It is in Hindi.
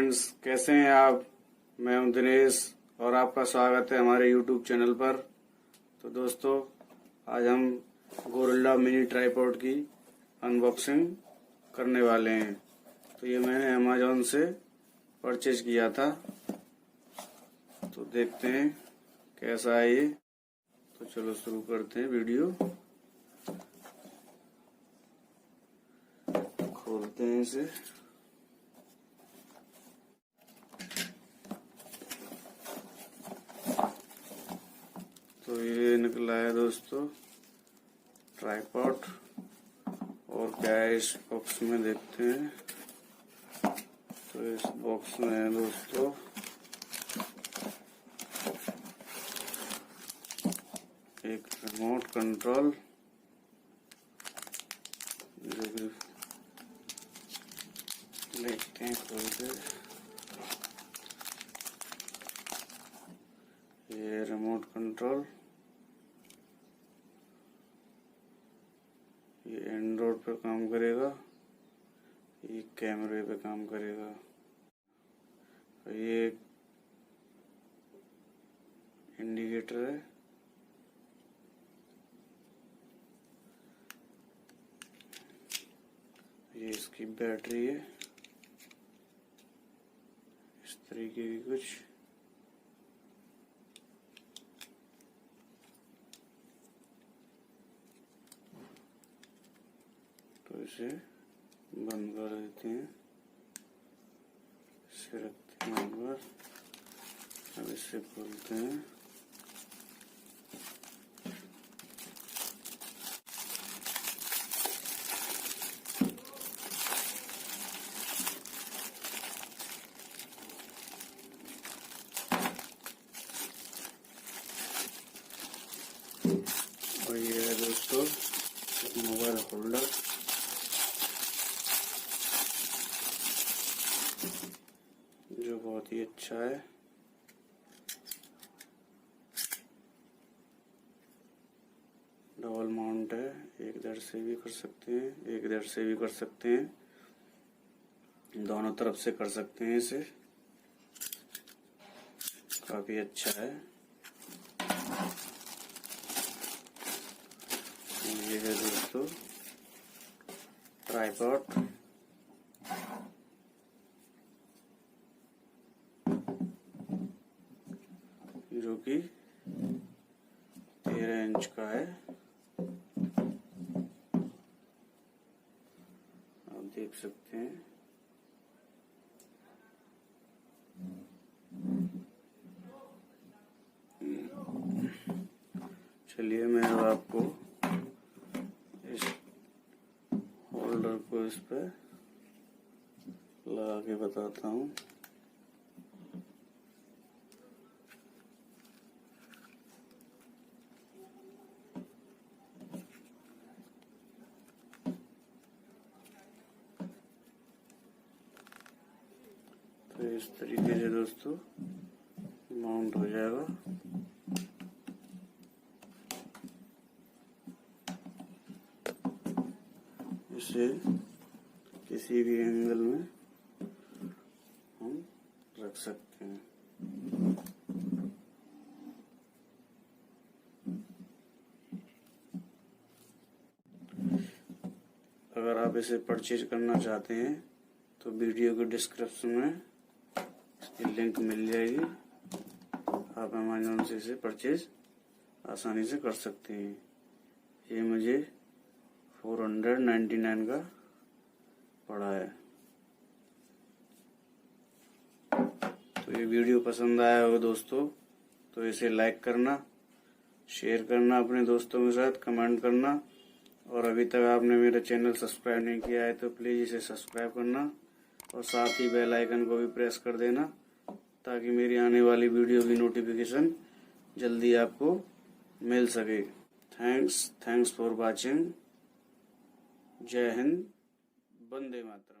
फ्रेंड्स, कैसे हैं आप। मैं हूं दिनेश और आपका स्वागत है हमारे YouTube चैनल पर। तो दोस्तों, आज हम गोरिल्ला मिनी ट्राइपॉड की अनबॉक्सिंग करने वाले हैं। तो ये मैंने अमेज़न से परचेज किया था, तो देखते हैं कैसा है ये। तो चलो शुरू करते हैं वीडियो। खोलते हैं इसे। तो ये निकला है दोस्तों ट्राइपॉड, और क्या है इस बॉक्स में देखते हैं। तो इस बॉक्स में है दोस्तों एक रिमोट कंट्रोल, जो कि देखते हैं खोल के। ये रिमोट कंट्रोल, ये एंड्रॉइड पे काम करेगा, ये कैमरे पे काम करेगा। ये इंडिकेटर है, ये इसकी बैटरी है, इस तरीके की कुछ। तो इसे बंद कर देते हैं, इसे रखते हैं यहाँ पर। अब इसे खोलते हैं। और ये है दोस्तों मोबाइल होल्डर, जो बहुत ही अच्छा है। डबल माउंट है, एक इधर से भी कर सकते हैं, एक इधर से भी कर सकते हैं, दोनों तरफ से कर सकते हैं इसे। काफी अच्छा है। ये है दोस्तों ट्राइपॉड, जो कि 13 इंच का है। आप देख सकते हैं। चलिए मैं अब आपको इस होल्डर को इस पे लगा के बताता हूँ। तो इस तरीके से दोस्तों माउंट हो जाएगा। इसे किसी भी एंगल में हम रख सकते हैं। अगर आप इसे परचेज करना चाहते हैं तो वीडियो के डिस्क्रिप्शन में इसकी लिंक मिल जाएगी। आप अमेज़न से इसे परचेज आसानी से कर सकते हैं। ये मुझे 499 का पड़ा है। तो ये वीडियो पसंद आया होगा दोस्तों, तो इसे लाइक करना, शेयर करना अपने दोस्तों के साथ, कमेंट करना। और अभी तक आपने मेरा चैनल सब्सक्राइब नहीं किया है तो प्लीज़ इसे सब्सक्राइब करना, और साथ ही बेल आइकन को भी प्रेस कर देना, ताकि मेरी आने वाली वीडियो की नोटिफिकेशन जल्दी आपको मिल सके। Thanks for watching. जय हिंद, वंदे मातरम।